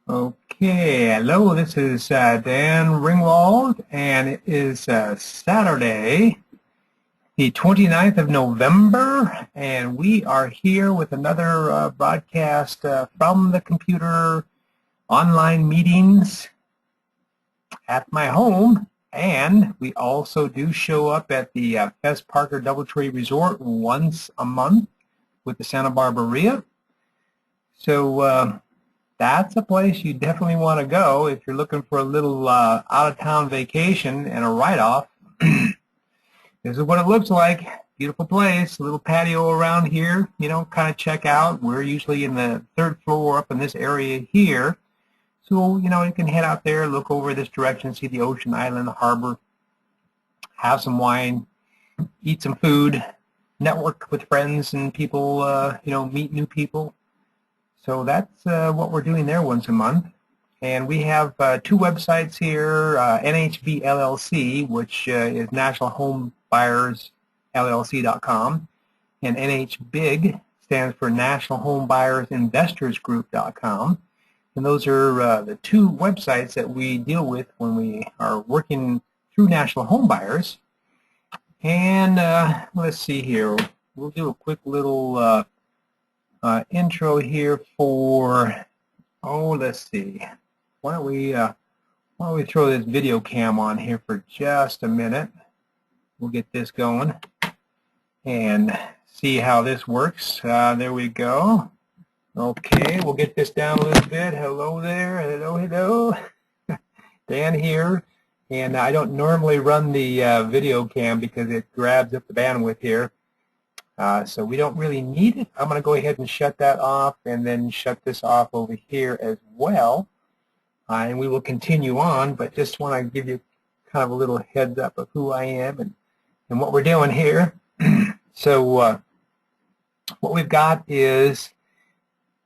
Okay, hello, this is Dan Ringwald, and it is Saturday, the 29th of November, and we are here with another broadcast from the computer online meetings at my home, and we also do show up at the Fess Parker Doubletree Resort once a month with the Santa Barbara RIA. So that's a place you definitely want to go if you're looking for a little out-of-town vacation and a write-off. This is what it looks like. Beautiful place, a little patio around here, kind of check out. We're usually in the third floor up in this area here. So, you can head out there, look over this direction, see the ocean, island, the harbor, have some wine, eat some food, network with friends and people, meet new people. So that's what we're doing there once a month. And we have two websites here, NHB LLC, which is National Home Buyers LLC.com, and NHBIG stands for National Home Buyers Investors Group.com. And those are the two websites that we deal with when we are working through National Home Buyers. And let's see here. We'll do a quick little intro here for, let's see. Why don't we throw this video cam on here for just a minute. We'll get this going and see how this works. There we go. Okay, we'll get this down a little bit. Hello there. Hello. Dan here. And I don't normally run the video cam because it grabs up the bandwidth here. So we don't really need it. I'm going to go ahead and shut that off and then shut this off over here as well. And we will continue on, but just want to give you kind of a little heads up of who I am and what we're doing here. So what we've got is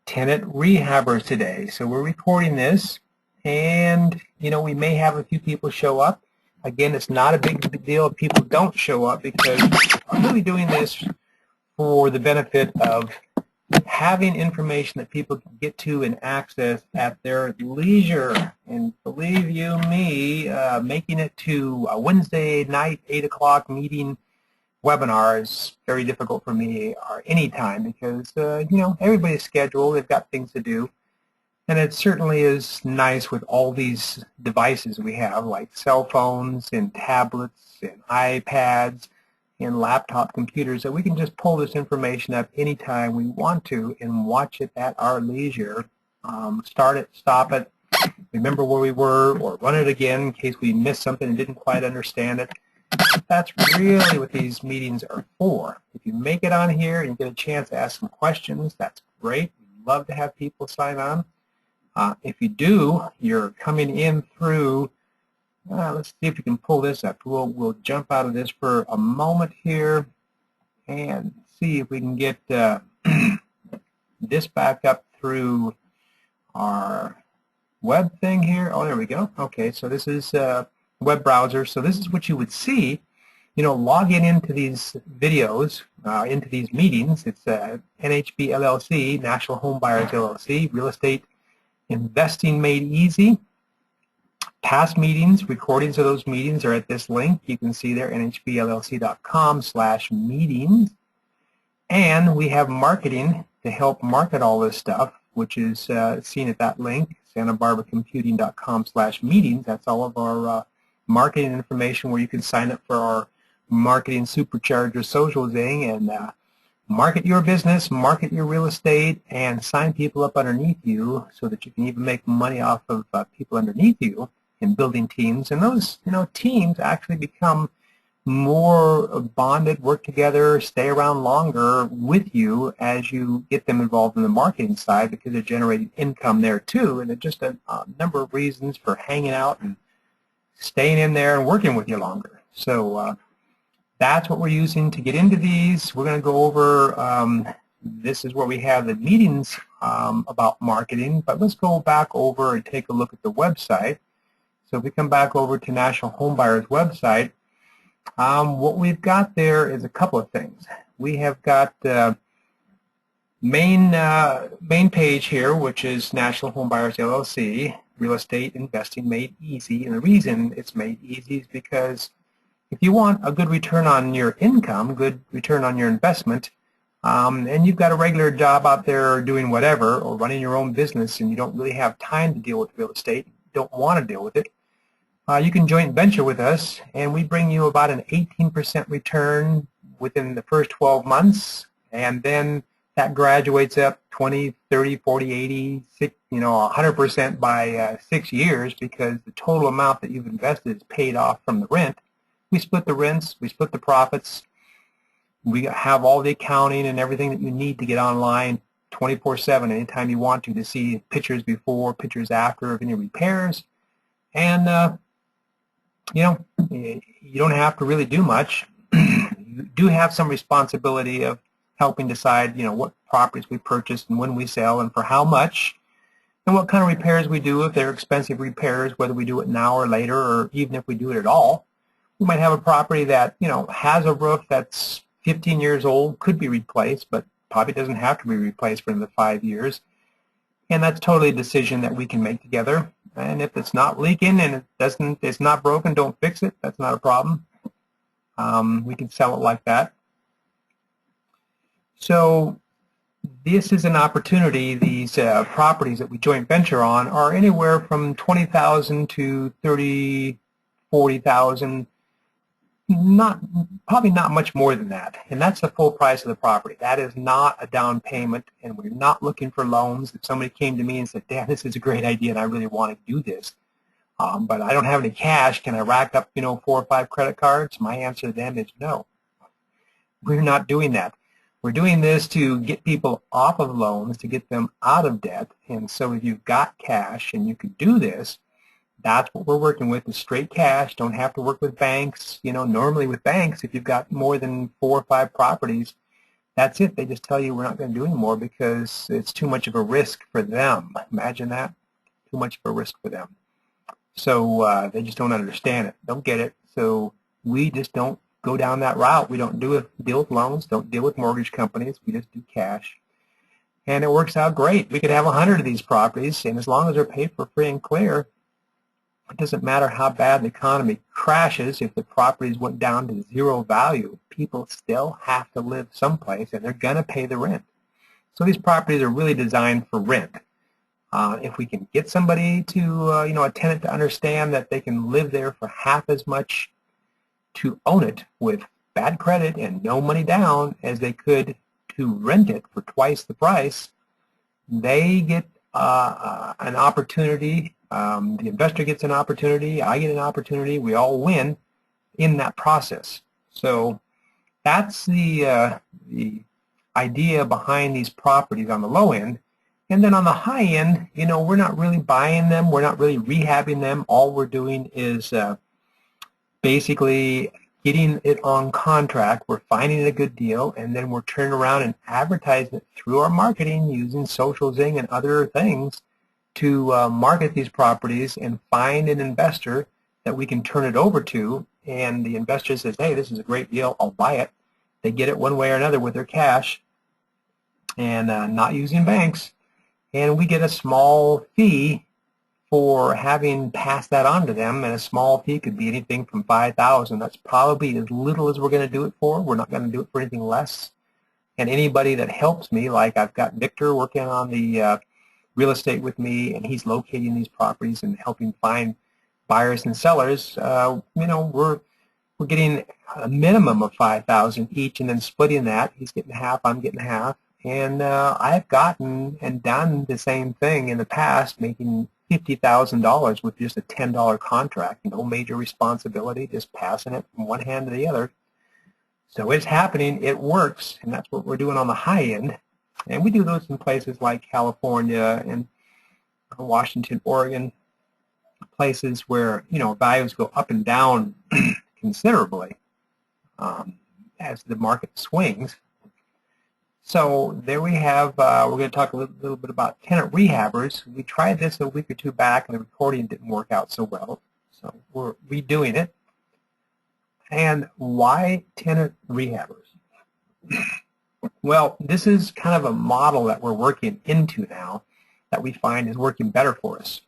Tenant Rehabbers today. So we're recording this, and we may have a few people show up. Again, it's not a big deal if people don't show up, because I'm really doing this for the benefit of having information that people can get to and access at their leisure. And believe you me, making it to a Wednesday night 8 o'clock meeting webinar is very difficult for me, or any time, because everybody's scheduled, they've got things to do. And it certainly is nice with all these devices we have, like cell phones and tablets and iPads and laptop computers, that we can just pull this information up anytime we want to and watch it at our leisure. Start it, stop it, remember where we were, or run it again in case we missed something and didn't quite understand it. That's really what these meetings are for. If you make it on here and you get a chance to ask some questions, that's great. We'd love to have people sign on. If you do, you're coming in through, let's see if we can pull this up. We'll jump out of this for a moment here and see if we can get this back up through our web thing here. Oh, there we go. Okay, so this is web browser. So this is what you would see. Log into these videos, into these meetings. It's NHB LLC, National Home Buyers LLC, Real Estate Investing Made Easy. Past meetings, recordings of those meetings are at this link. You can see there, nhblc.com/meetings. And we have marketing to help market all this stuff, which is seen at that link, santabarbacomputing.com/meetings. That's all of our marketing information, where you can sign up for our marketing supercharger social thing and market your business, market your real estate, and sign people up underneath you so that you can even make money off of people underneath you in building teams. And those teams actually become more bonded, work together, stay around longer with you as you get them involved in the marketing side, because they're generating income there too. And there's just a number of reasons for hanging out and staying in there and working with you longer. So that's what we're using to get into these. We're going to go over, this is where we have the meetings about marketing, but let's go back over and take a look at the website. So if we come back over to National Home Buyers website, what we've got there is a couple of things. We have got main page here, which is National Home Buyers LLC, Real Estate Investing Made Easy. And the reason it's made easy is because if you want a good return on your income, good return on your investment, and you've got a regular job out there doing whatever or running your own business and you don't really have time to deal with real estate, don't want to deal with it, you can joint venture with us, and we bring you about an 18% return within the first 12 months, and then that graduates up 20, 30, 40, 80, 100% by 6 years, because the total amount that you've invested is paid off from the rent. We split the rents, we split the profits. We have all the accounting and everything that you need to get online 24/7 anytime you want to see pictures before, pictures after of any repairs. And, you don't have to really do much. You do have some responsibility of helping decide, what properties we purchase and when we sell and for how much, and what kind of repairs we do, if they're expensive repairs, whether we do it now or later, or even if we do it at all. We might have a property that, has a roof that's 15 years old, could be replaced, but probably doesn't have to be replaced for another 5 years. And that's totally a decision that we can make together. And if it's not leaking and it's not broken, don't fix it. That's not a problem. We can sell it like that. So this is an opportunity. These properties that we joint venture on are anywhere from $20,000 to $30,000, $40,000. Probably not much more than that, and that's the full price of the property. That is not a down payment, and we're not looking for loans. If somebody came to me and said, "Dan, this is a great idea and I really want to do this, but I don't have any cash, can I rack up 4 or 5 credit cards?" My answer to them is no. We're not doing that. We're doing this to get people off of loans, to get them out of debt. And so if you've got cash and you could do this, that's what we're working with, is straight cash. Don't have to work with banks. Normally with banks, if you've got more than 4 or 5 properties, that's it. They just tell you we're not going to do anymore because it's too much of a risk for them. Imagine that. Too much of a risk for them. So they just don't understand it, don't get it. So we just don't go down that route. We don't deal with loans, don't deal with mortgage companies. We just do cash. And it works out great. We could have 100 of these properties, and as long as they're paid for free and clear, it doesn't matter how bad the economy crashes. If the properties went down to 0 value, people still have to live someplace, and they're going to pay the rent. So these properties are really designed for rent. If we can get somebody to, a tenant to understand that they can live there for half as much to own it with bad credit and no money down as they could to rent it for twice the price, they get an opportunity. The investor gets an opportunity, I get an opportunity, we all win in that process. So that's the idea behind these properties on the low end. And then on the high end, we're not really buying them, we're not really rehabbing them. All we're doing is basically getting it on contract. We're finding a good deal, and then we're turning around and advertising it through our marketing using Social Zing and other things to market these properties and find an investor that we can turn it over to, and the investor says, "Hey, this is a great deal, I'll buy it." They get it one way or another with their cash and not using banks, and we get a small fee for having passed that on to them, and a small fee could be anything from $5,000. That's probably as little as we're going to do it for. We're not going to do it for anything less. And anybody that helps me, like I've got Victor working on the real estate with me, and he's locating these properties and helping find buyers and sellers. We're getting a minimum of $5,000 each, and then splitting that. He's getting half, I'm getting half. And I've gotten and done the same thing in the past, making $50,000 with just a $10 contract. No major responsibility, just passing it from one hand to the other. So it's happening, it works, and that's what we're doing on the high end. And we do those in places like California and Washington, Oregon, places where, values go up and down considerably as the market swings. So there we have, we're going to talk a little bit about tenant rehabbers. We tried this a week or 2 back, and the recording didn't work out so well. So we're redoing it. And why tenant rehabbers? Well, this is kind of a model that we're working into now that we find is working better for us.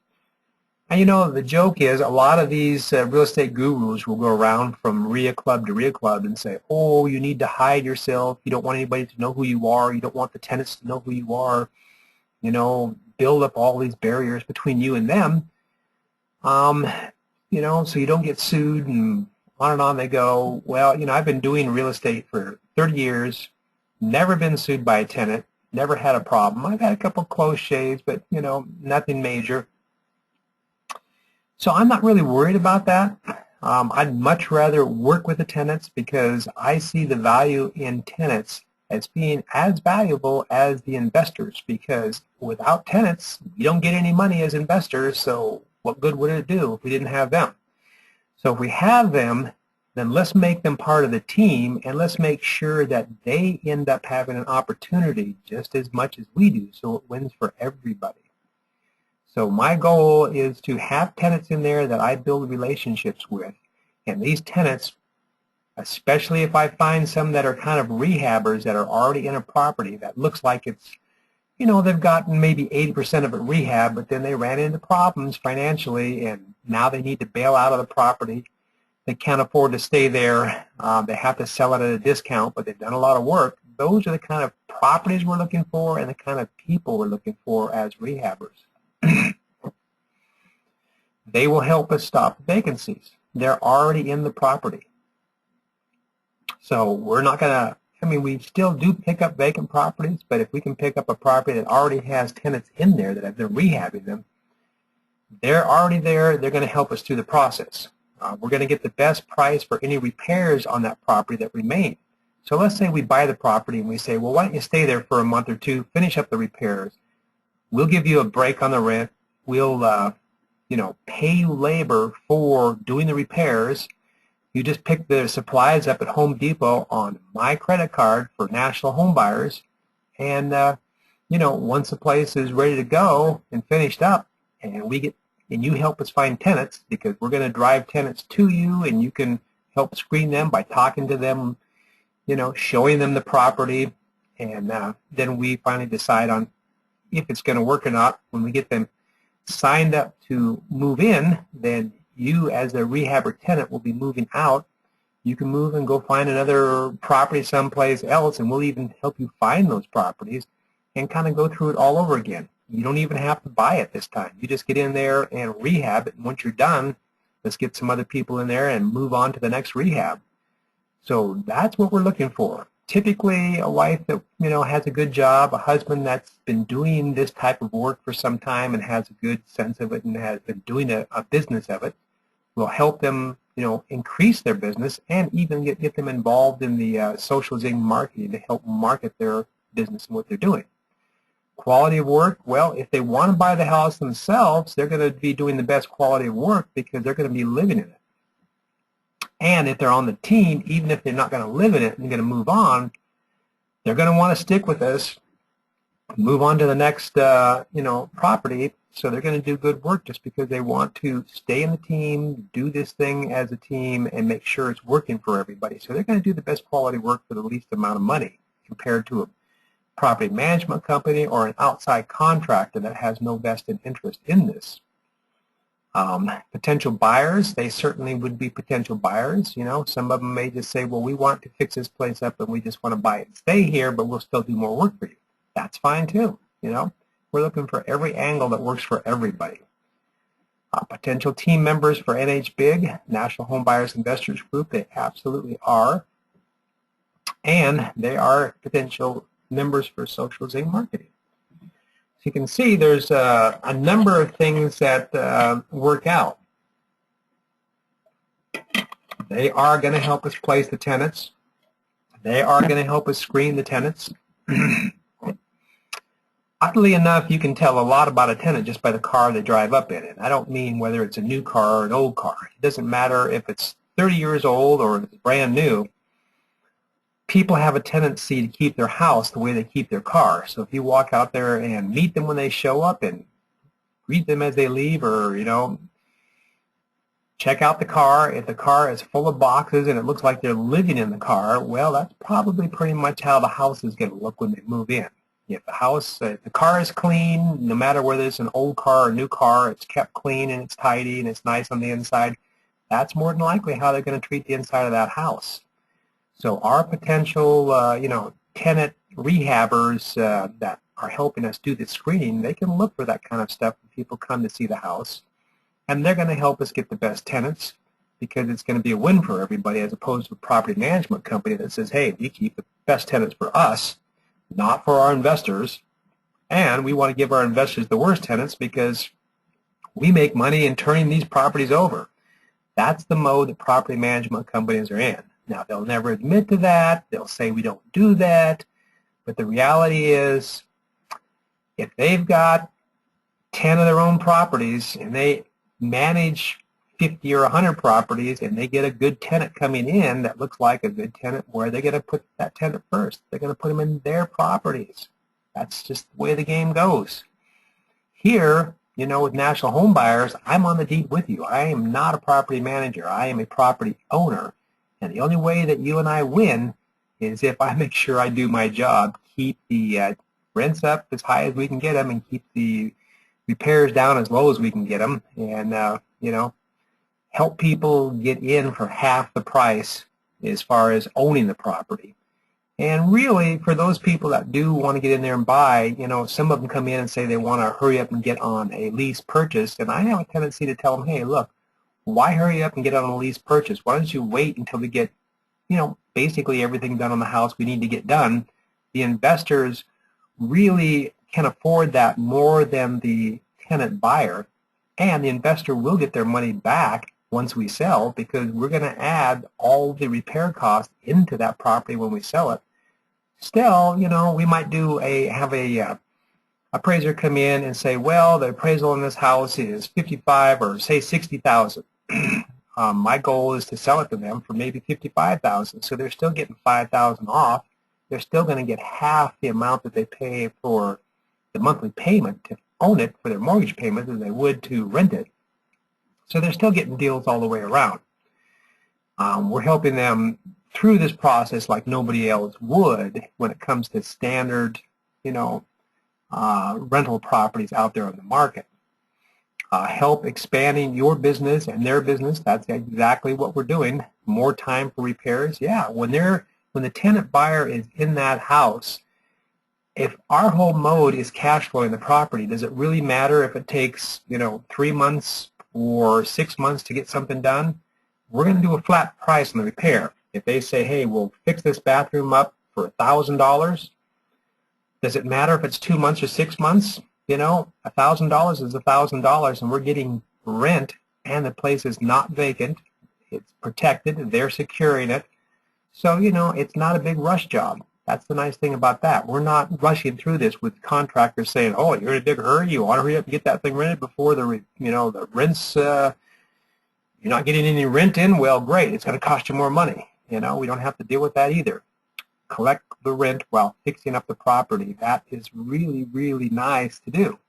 And you know, the joke is a lot of these real estate gurus will go around from RIA club to RIA club and say, oh, you need to hide yourself. You don't want anybody to know who you are. You don't want the tenants to know who you are. You know, build up all these barriers between you and them. You know, so you don't get sued, and on they go. Well, you know, I've been doing real estate for 30 years, never been sued by a tenant, never had a problem. I've had a couple close shaves, but, you know, nothing major. So I'm not really worried about that. I'd much rather work with the tenants because I see the value in tenants as being as valuable as the investors, because without tenants, we don't get any money as investors, so what good would it do if we didn't have them? So if we have them, then let's make them part of the team, and let's make sure that they end up having an opportunity just as much as we do, so it wins for everybody. So my goal is to have tenants in there that I build relationships with, and these tenants, especially if I find some that are kind of rehabbers that are already in a property that looks like it's, you know, they've gotten maybe 80% of it rehab, but then they ran into problems financially, and now they need to bail out of the property. They can't afford to stay there. They have to sell it at a discount, but they've done a lot of work. Those are the kind of properties we're looking for and the kind of people we're looking for as rehabbers. They will help us stop vacancies. They're already in the property. So we're not going to, I mean, we still do pick up vacant properties, but if we can pick up a property that already has tenants in there that have been rehabbing them, they're already there. They're going to help us through the process. We're going to get the best price for any repairs on that property that remain. So let's say we buy the property and we say, well, why don't you stay there for a month or two, finish up the repairs. We'll give you a break on the rent. We'll, you know, pay you labor for doing the repairs. You just pick the supplies up at Home Depot on my credit card for national home buyers. And, you know, once the place is ready to go and finished up, and we get, and you help us find tenants, because we're going to drive tenants to you, and you can help screen them by talking to them, you know, showing them the property, and then we finally decide on if it's going to work or not. When we get them signed up to move in, then you as a rehabber tenant will be moving out. You can move and go find another property someplace else, and we'll even help you find those properties and kind of go through it all over again. You don't even have to buy it this time. You just get in there and rehab it, and once you're done, let's get some other people in there and move on to the next rehab. So that's what we're looking for. Typically, a wife that, you know, has a good job, a husband that's been doing this type of work for some time and has a good sense of it and has been doing a business of it, will help them, you know, increase their business and even get them involved in the social zing marketing to help market their business and what they're doing. Quality of work, well, if they want to buy the house themselves, they're going to be doing the best quality of work because they're going to be living in it. And if they're on the team, even if they're not going to live in it and going to move on, they're going to want to stick with us, move on to the next, you know, property. So they're going to do good work just because they want to stay in the team, do this thing as a team, and make sure it's working for everybody. So they're going to do the best quality work for the least amount of money compared to a property management company or an outside contractor that has no vested interest in this. Potential buyers, they certainly would be potential buyers. You know, some of them may just say, well, we want to fix this place up and we just want to buy it and stay here, but we'll still do more work for you. That's fine too. You know, we're looking for every angle that works for everybody. Potential team members for NHB, National Home Buyers Investors Group, they absolutely are. And they are potential members for social zing marketing. So you can see there's a number of things that work out. They are going to help us place the tenants. They are going to help us screen the tenants. Oddly enough, you can tell a lot about a tenant just by the car they drive up in. And I don't mean whether it's a new car or an old car. It doesn't matter if it's 30 years old or if it's brand new. People have a tendency to keep their house the way they keep their car. So if you walk out there and meet them when they show up and greet them as they leave, or, you know, check out the car. If the car is full of boxes and it looks like they're living in the car, well, that's probably pretty much how the house is going to look when they move in. If the car is clean, no matter whether it's an old car or a new car, it's kept clean and it's tidy and it's nice on the inside, that's more than likely how they're going to treat the inside of that house. So our potential, tenant rehabbers that are helping us do the screening, they can look for that kind of stuff when people come to see the house. And they're going to help us get the best tenants because it's going to be a win for everybody as opposed to a property management company that says, hey, we keep the best tenants for us, not for our investors, and we want to give our investors the worst tenants because we make money in turning these properties over. That's the mode that property management companies are in. Now, they'll never admit to that. They'll say we don't do that. But the reality is, if they've got 10 of their own properties and they manage 50 or 100 properties and they get a good tenant coming in that looks like a good tenant, where are they going to put that tenant first? They're going to put them in their properties. That's just the way the game goes. Here, with National Home Buyers, I'm on the deed with you. I am not a property manager. I am a property owner. And the only way that you and I win is if I make sure I do my job, keep the rents up as high as we can get them and keep the repairs down as low as we can get them, and help people get in for half the price as far as owning the property. And really, for those people that do want to get in there and buy, some of them come in and say they want to hurry up and get on a lease purchase, and I have a tendency to tell them, hey, look, why hurry up and get on a lease purchase? Why don't you wait until we get, basically everything done on the house we need to get done? The investors really can afford that more than the tenant buyer, and the investor will get their money back once we sell because we're going to add all the repair costs into that property when we sell it. Still, we might have a appraiser come in and say, well, the appraisal on this house is 55 or say 60,000. My goal is to sell it to them for maybe 55,000, so they're still getting 5,000 off. They're still going to get half the amount that they pay for the monthly payment to own it for their mortgage payment as they would to rent it. So they're still getting deals all the way around. We're helping them through this process like nobody else would when it comes to standard, rental properties out there on the market. Help expanding your business and their business. That's exactly what we're doing. More time for repairs. Yeah, when the tenant buyer is in that house, if our whole mode is cash flowing the property, does it really matter if it takes 3 months or 6 months to get something done? We're going to do a flat price on the repair. If they say, hey, we'll fix this bathroom up for $1,000, does it matter if it's 2 months or 6 months? $1,000 is $1,000, and we're getting rent, and the place is not vacant. It's protected. They're securing it. So, it's not a big rush job. That's the nice thing about that. We're not rushing through this with contractors saying, oh, you're in a big hurry. You want to hurry up and get that thing rented before the rents, you're not getting any rent in. Well, great. It's going to cost you more money. We don't have to deal with that either. Collect the rent while fixing up the property. That is really, really nice to do.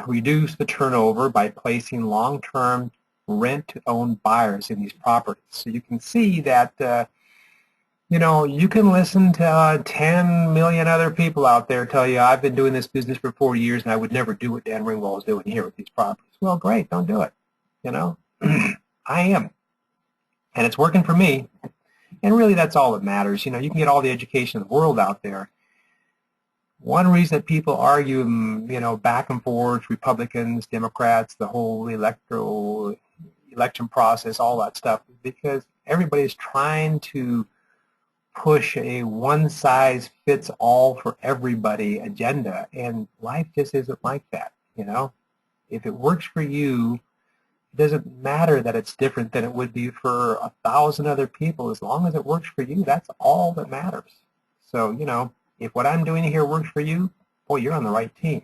Reduce the turnover by placing long-term rent-to-own buyers in these properties. So you can see that, you can listen to 10 million other people out there tell you, I've been doing this business for 40 years and I would never do what Dan Ringwald is doing here with these properties. Well, great, don't do it. I am. And it's working for me. And really, that's all that matters. You can get all the education in the world out there. One reason that people argue, back and forth, Republicans, Democrats, the whole election process, all that stuff, is because everybody's trying to push a one-size-fits-all for everybody agenda, and life just isn't like that. If it works for you, it doesn't matter that it's different than it would be for 1,000 other people. As long as it works for you, that's all that matters. So, if what I'm doing here works for you, boy, you're on the right team.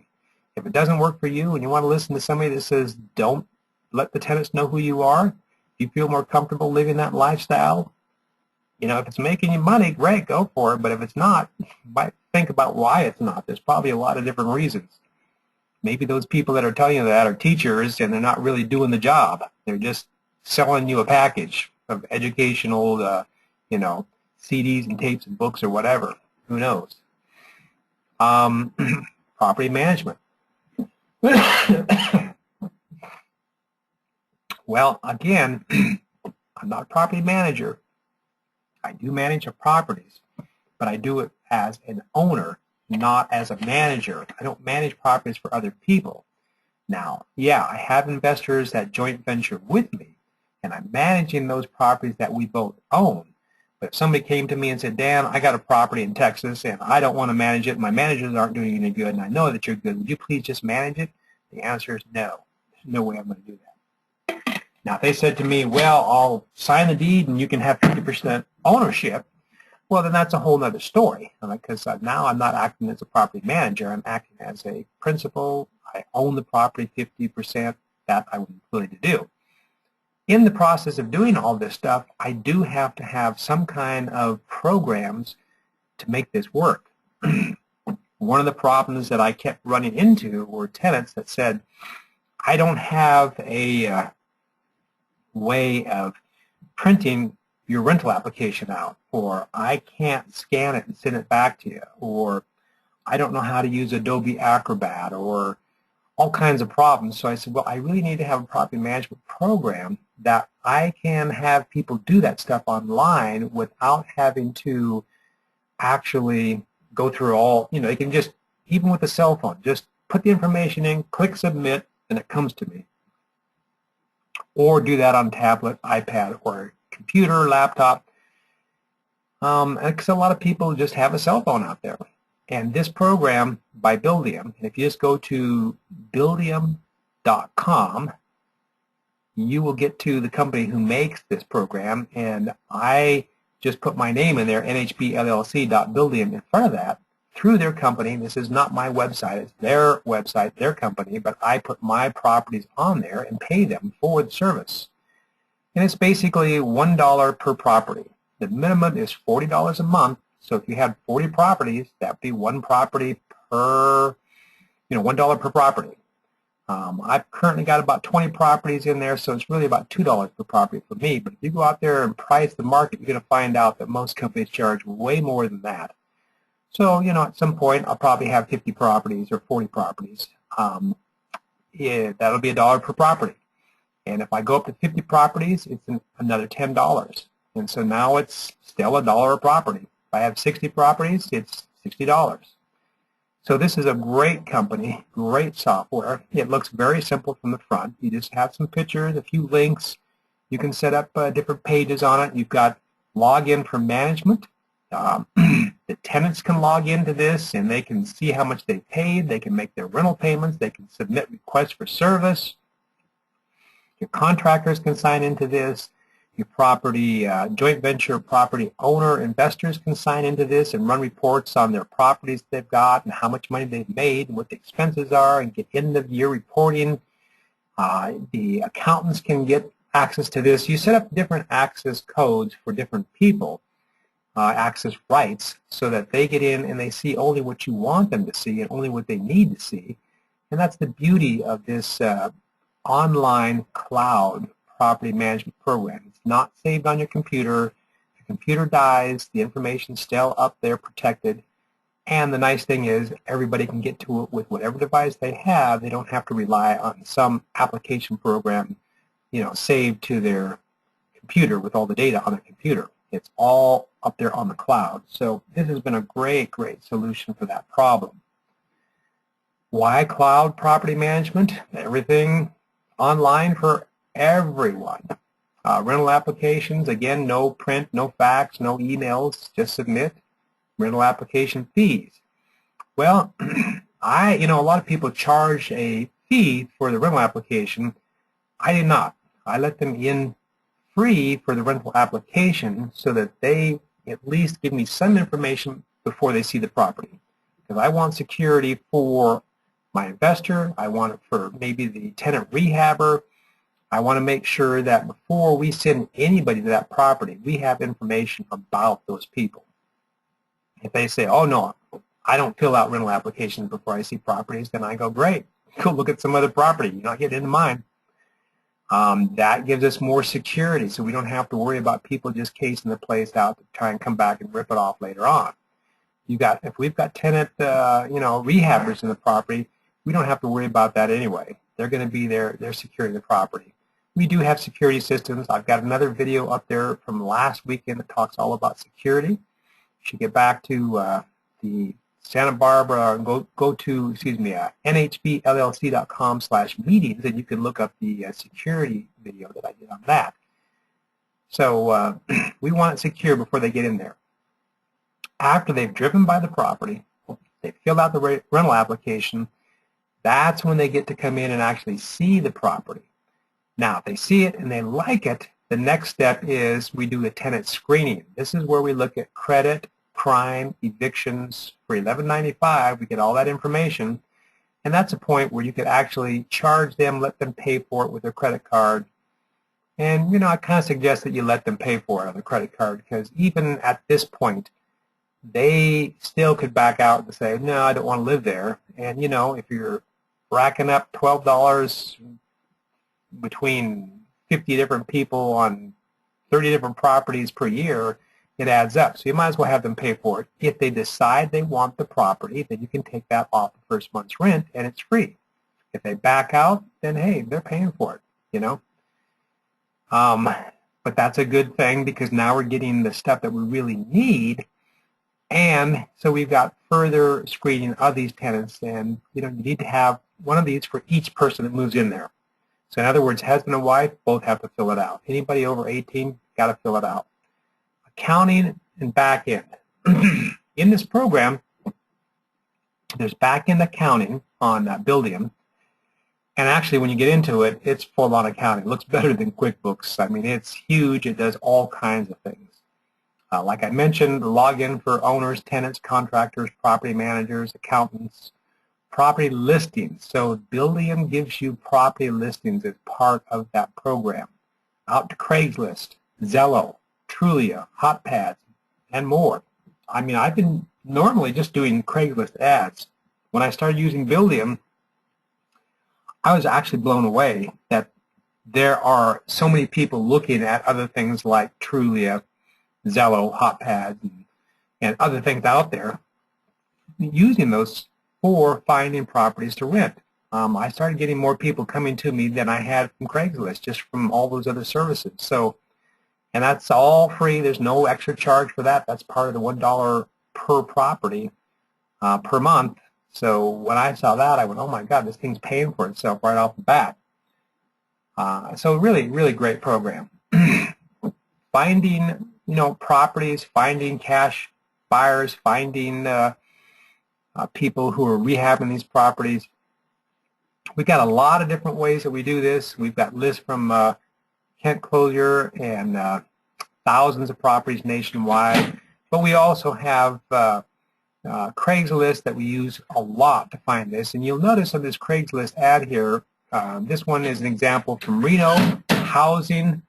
If it doesn't work for you and you want to listen to somebody that says, don't let the tenants know who you are, if you feel more comfortable living that lifestyle, if it's making you money, great, go for it. But if it's not, think about why it's not. There's probably a lot of different reasons. maybe those people that are telling you that are teachers and they're not really doing the job. They're just selling you a package of educational, you know, CDs and tapes and books or whatever. Who knows? Property management. Well, again, I'm not a property manager. I do manage properties, but I do it as an owner, not as a manager. I don't manage properties for other people. Now, yeah, I have investors that joint venture with me, and I'm managing those properties that we both own. But if somebody came to me and said, Dan, I got a property in Texas, and I don't want to manage it, my managers aren't doing any good, and I know that you're good, would you please just manage it? The answer is no. There's no way I'm going to do that. Now, if they said to me, well, I'll sign the deed and you can have 50% ownership, well, then that's a whole other story, because now I'm not acting as a property manager. I'm acting as a principal. I own the property 50%. That I would willing to do. In the process of doing all this stuff, I do have to have some kind of programs to make this work. One of the problems that I kept running into were tenants that said, I don't have a way of printing your rental application out, or I can't scan it and send it back to you, or I don't know how to use Adobe Acrobat, or all kinds of problems. So I said, well, I really need to have a property management program that I can have people do that stuff online without having to actually go through all, you know, they can just, even with a cell phone, just put the information in, click submit, and it comes to me. Or do that on tablet, iPad, or computer, laptop. Because a lot of people just have a cell phone out there. And this program by Buildium, if you just go to buildium.com, you will get to the company who makes this program, and I just put my name in there, NHB in front of that, through their company. This is not my website, it's their website, their company, but I put my properties on there and pay them for the service. And it's basically $1 per property. The minimum is $40 a month, so if you had 40 properties, that would be one property per, $1 per property. I've currently got about 20 properties in there, so it's really about $2 per property for me. But if you go out there and price the market, you're going to find out that most companies charge way more than that. So, at some point, I'll probably have 50 properties or 40 properties. That'll be $1 per property. And if I go up to 50 properties, it's another $10. And so now it's still $1 a property. If I have 60 properties, it's $60. So this is a great company, great software. It looks very simple from the front. You just have some pictures, a few links. You can set up different pages on it. You've got login for management. The tenants can log into this, and they can see how much they paid. They can make their rental payments. They can submit requests for service. Your contractors can sign into this. Your property joint venture property owner investors can sign into this and run reports on their properties they've got and how much money they've made and what the expenses are and get end-of-year reporting. The accountants can get access to this. You set up different access codes for different people, access rights, so that they get in and they see only what you want them to see and only what they need to see. And that's the beauty of this online cloud property management program. It's not saved on your computer. If your computer dies, the information's still up there protected. And the nice thing is everybody can get to it with whatever device they have. They don't have to rely on some application program, saved to their computer with all the data on their computer. It's all up there on the cloud. So this has been a great, great solution for that problem. Why cloud property management? Everything online for everyone. Rental applications, again, no print, no fax, no emails, just submit. Rental application fees. Well, a lot of people charge a fee for the rental application. I did not. I let them in free for the rental application so that they at least give me some information before they see the property. Because I want security for my investor. I want it for maybe the tenant rehabber. I want to make sure that before we send anybody to that property, we have information about those people. If they say, oh no, I don't fill out rental applications before I see properties, then I go, great. go look at some other property. You're not getting into mine. That gives us more security, so we don't have to worry about people just casing the place out to try and come back and rip it off later on. If we've got tenant, rehabbers in the property, we don't have to worry about that anyway. They're going to be there. They're securing the property. We do have security systems. I've got another video up there from last weekend that talks all about security. You should get back to the Santa Barbara, go to, nhbllc.com/meetings, and you can look up the security video that I did on that. So we want it secure before they get in there. After they've driven by the property, they filled out the rental application, that's when they get to come in and actually see the property. Now, if they see it and they like it, the next step is we do a tenant screening. This is where we look at credit, crime, evictions. For $11.95, we get all that information, and that's a point where you could actually charge them, let them pay for it with their credit card. And, I kind of suggest that you let them pay for it on the credit card, because even at this point, they still could back out and say, no, I don't want to live there. And, if you're racking up $12 between 50 different people on 30 different properties per year, it adds up. So you might as well have them pay for it. If they decide they want the property, then you can take that off the first month's rent, and it's free. If they back out, then, hey, they're paying for it, But that's a good thing, because now we're getting the stuff that we really need. And so we've got further screening of these tenants, and you need to have one of these for each person that moves in there. So in other words, husband and wife both have to fill it out. Anybody over 18 got to fill it out. Accounting and back end. In this program, there's back end accounting on Buildium, and actually when you get into it, it's full-on accounting. It looks better than QuickBooks. I mean, it's huge. It does all kinds of things. Like I mentioned, login for owners, tenants, contractors, property managers, accountants, property listings. So Buildium gives you property listings as part of that program. Out to Craigslist, Zillow, Trulia, HotPads, and more. I mean, I've been normally just doing Craigslist ads. When I started using Buildium, I was actually blown away that there are so many people looking at other things like Trulia, Zillow, HotPads, and other things out there, using those for finding properties to rent. I started getting more people coming to me than I had from Craigslist, just from all those other services. So, and that's all free. There's no extra charge for that. That's part of the $1 per property per month. So when I saw that, I went, oh my God, this thing's paying for itself right off the bat. So really, really great program. Finding, properties, finding cash buyers, finding people who are rehabbing these properties. We've got a lot of different ways that we do this. We've got lists from Kent Closure and thousands of properties nationwide. But we also have Craigslist that we use a lot to find this. And you'll notice on this Craigslist ad here, this one is an example from Reno, housing,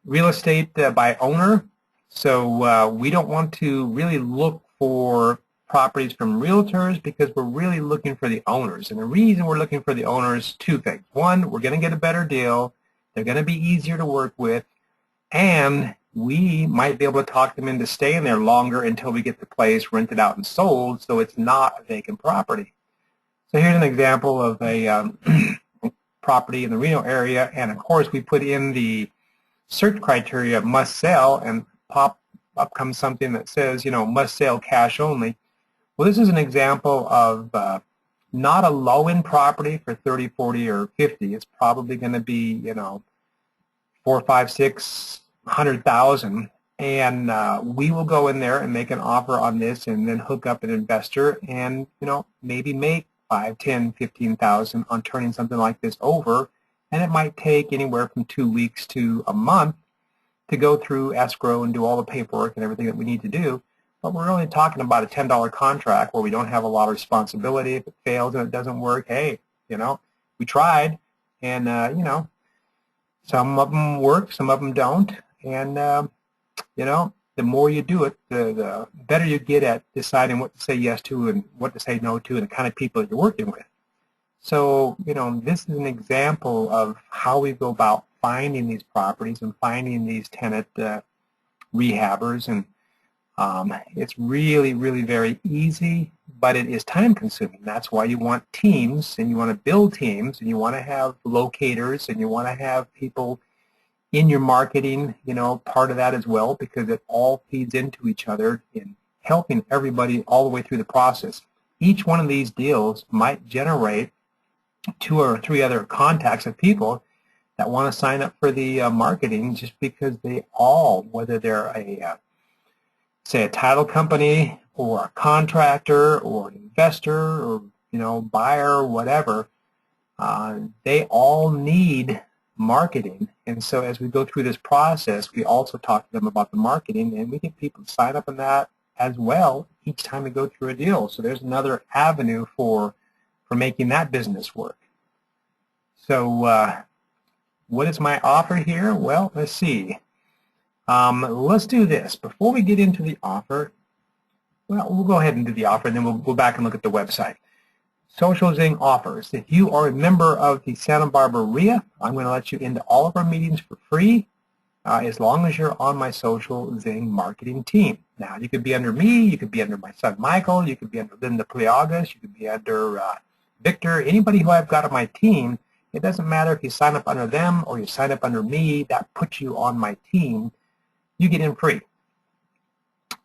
real estate by owner. So we don't want to really look for properties from realtors, because we're really looking for the owners. And the reason we're looking for the owners, two things. One, we're going to get a better deal. They're going to be easier to work with. And we might be able to talk them into staying there longer until we get the place rented out and sold, so it's not a vacant property. So here's an example of a property in the Reno area. And of course, we put in the search criteria must sell, and up comes something that says, must sell cash only. Well, this is an example of not a low-end property for 30, 40, or 50. It's probably going to be, 4, 5, 6, 100,000. And we will go in there and make an offer on this, and then hook up an investor, and maybe make 5, 10, 15,000 on turning something like this over. And it might take anywhere from 2 weeks to a month to go through escrow and do all the paperwork and everything that we need to do. But we're only talking about a $10 contract where we don't have a lot of responsibility. If it fails and it doesn't work, hey, we tried. And, some of them work, some of them don't. And, the more you do it, the better you get at deciding what to say yes to and what to say no to and the kind of people that you're working with. So, this is an example of how we go about finding these properties and finding these tenant rehabbers. And it's really, really very easy, but it is time consuming. That's why you want teams, and you want to build teams, and you want to have locators, and you want to have people in your marketing, part of that as well, because it all feeds into each other in helping everybody all the way through the process. Each one of these deals might generate 2 or 3 other contacts of people that want to sign up for the marketing, just because they all, whether they're say a title company or a contractor or an investor or buyer or whatever, they all need marketing. And so as we go through this process, we also talk to them about the marketing, and we get people to sign up on that as well each time we go through a deal. So there's another avenue for making that business work. So what is my offer here? Well, let's see. Let's do this. Before we get into the offer, well, we'll go ahead and do the offer, and then we'll go back and look at the website. Social Zing offers. If you are a member of the Santa Barbara RIA, I'm going to let you into all of our meetings for free, as long as you're on my Social Zing marketing team. Now, you could be under me, you could be under my son Michael, you could be under Linda Pliagas, you could be under Victor, anybody who I've got on my team. It doesn't matter if you sign up under them or you sign up under me, that puts you on my team. You get in free.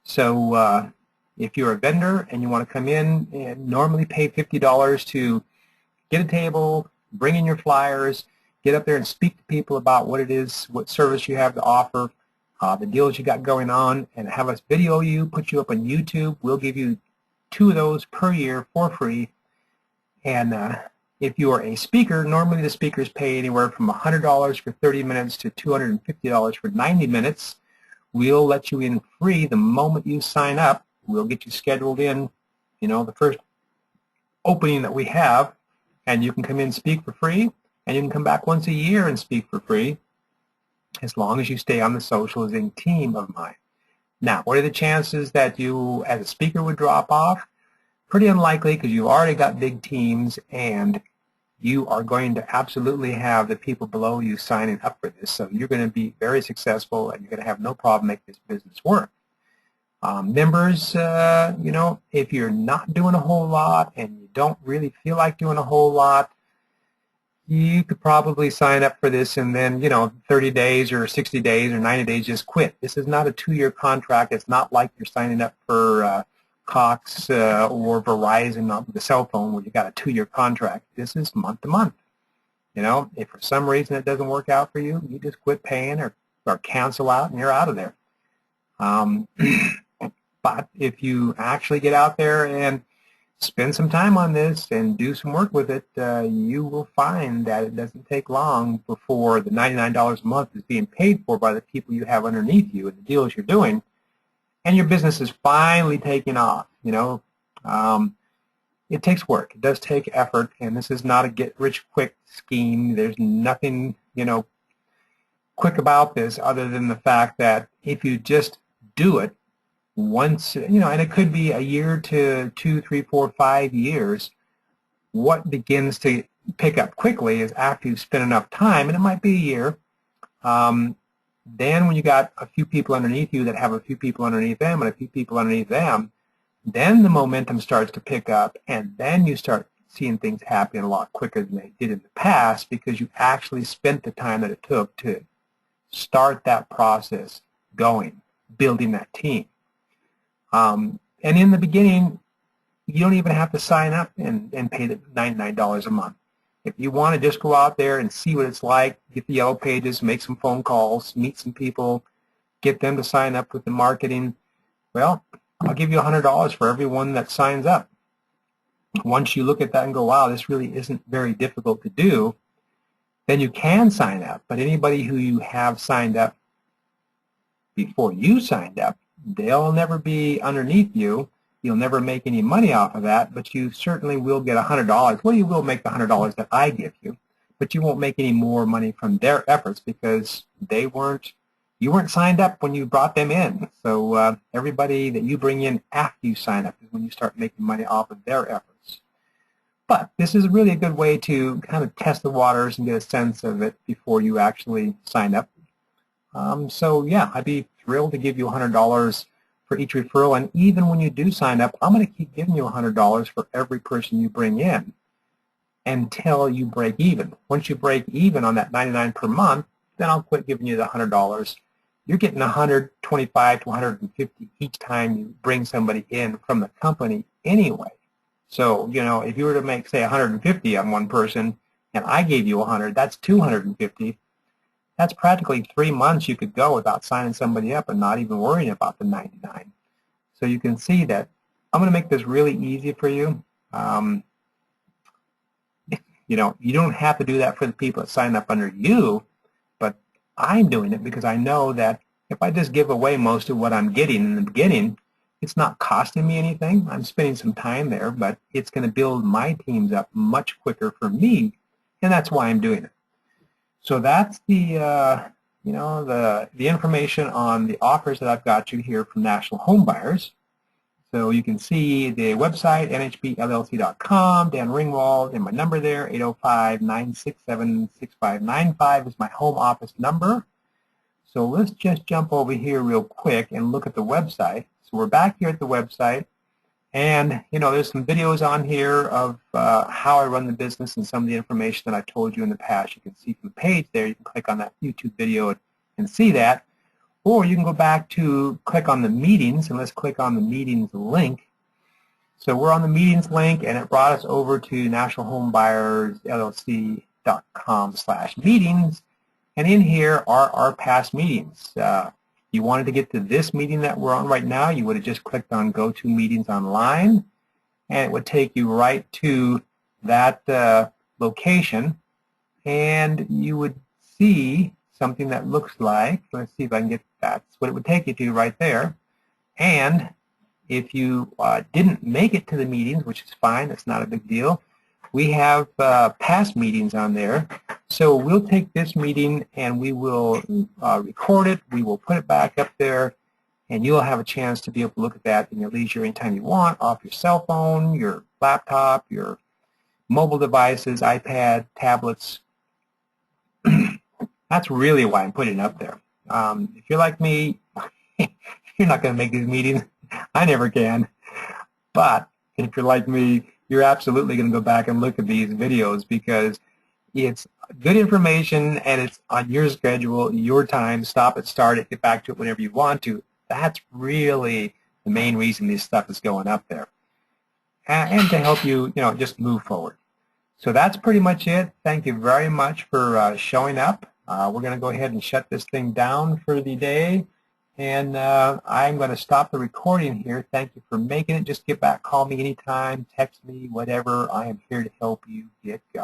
So if you're a vendor and you want to come in and normally pay $50 to get a table, bring in your flyers, get up there and speak to people about what it is, what service you have to offer, the deals you got going on, and have us video you, put you up on YouTube. We'll give you 2 of those per year for free. And if you are a speaker, normally the speakers pay anywhere from $100 for 30 minutes to $250 for 90 minutes. We'll let you in free the moment you sign up. We'll get you scheduled in, the first opening that we have, and you can come in and speak for free, and you can come back once a year and speak for free, as long as you stay on the Social Zing team of mine. Now, what are the chances that you, as a speaker, would drop off? Pretty unlikely, because you've already got big teams, and you are going to absolutely have the people below you signing up for this. So you're going to be very successful, and you're going to have no problem making this business work. Members, if you're not doing a whole lot and you don't really feel like doing a whole lot, you could probably sign up for this and then, 30 days or 60 days or 90 days, just quit. This is not a 2-year contract. It's not like you're signing up for Cox or Verizon on the cell phone where you got a 2-year contract. This is month to month. If for some reason it doesn't work out for you, you just quit paying or cancel out and you're out of there. But if you actually get out there and spend some time on this and do some work with it, you will find that it doesn't take long before the $99 a month is being paid for by the people you have underneath you and the deals you're doing, and your business is finally taking off. It takes work. It does take effort, and this is not a get-rich-quick scheme. There's nothing, quick about this other than the fact that if you just do it once, and it could be a year to 2, 3, 4, 5 years, what begins to pick up quickly is after you've spent enough time, and it might be a year, then when you got a few people underneath you that have a few people underneath them and a few people underneath them, then the momentum starts to pick up, and then you start seeing things happen a lot quicker than they did in the past because you actually spent the time that it took to start that process going, building that team. And in the beginning, you don't even have to sign up and pay the $99 a month. If you want to just go out there and see what it's like, get the yellow pages, make some phone calls, meet some people, get them to sign up with the marketing, well, I'll give you $100 for everyone that signs up. Once you look at that and go, wow, this really isn't very difficult to do, then you can sign up. But anybody who you have signed up before you signed up, they'll never be underneath you. You'll never make any money off of that, but you certainly will get $100. Well, you will make the $100 that I give you, but you won't make any more money from their efforts because they weren't you weren't signed up when you brought them in. So everybody that you bring in after you sign up is when you start making money off of their efforts. But this is really a good way to kind of test the waters and get a sense of it before you actually sign up. So yeah, I'd be thrilled to give you $100 for each referral, and even when you do sign up, I'm going to keep giving you $100 for every person you bring in until you break even. Once you break even on that $99 per month, then I'll quit giving you the $100. You're getting $125 to $150 each time you bring somebody in from the company anyway. So, you know, if you were to make, say, $150 on one person, and I gave you $100, that's $250. That's practically 3 months you could go without signing somebody up and not even worrying about the $99. So you can see that I'm going to make this really easy for you. You know, you don't have to do that for the people that sign up under you, but I'm doing it because I know that if I just give away most of what I'm getting in the beginning, it's not costing me anything. I'm spending some time there, but it's going to build my teams up much quicker for me, and that's why I'm doing it. So that's the you know, the information on the offers that I've got you here from National Home Buyers. So you can see the website, nhbllc.com, Dan Ringwald, and my number there, 805-967-6595 is my home office number. So let's just jump over here real quick and look at the website. So we're back here at the website, and you know, there's some videos on here of how I run the business and some of the information that I told you in the past. You can see from the page there. You can click on that YouTube video and see that. Or you can go back to click on the meetings, and let's click on the meetings link. So we're on the meetings link, and it brought us over to nationalhomebuyerslc.com/meetings. And in here are our past meetings. You wanted to get to this meeting that we're on right now, you would have just clicked on Go to Meetings Online, and it would take you right to that location, and you would see something that looks like, let's see if I can get, that's what it would take you to right there. And if you didn't make it to the meetings, which is fine, that's not a big deal, we have past meetings on there. So we'll take this meeting and we will record it, we will put it back up there, and you'll have a chance to be able to look at that in your leisure anytime you want, off your cell phone, your laptop, your mobile devices, iPad, tablets. That's really why I'm putting it up there. If you're like me, you're not going to make these meetings. I never can. But if you're like me, you're absolutely going to go back and look at these videos because it's good information and it's on your schedule, your time. Stop it, start it, get back to it whenever you want to. That's really the main reason this stuff is going up there. And to help you, you know, just move forward. So that's pretty much it. Thank you very much for showing up. We're going to go ahead and shut this thing down for the day. And I'm going to stop the recording here. Thank you for making it. Just get back, call me anytime, text me, whatever. I am here to help you get going.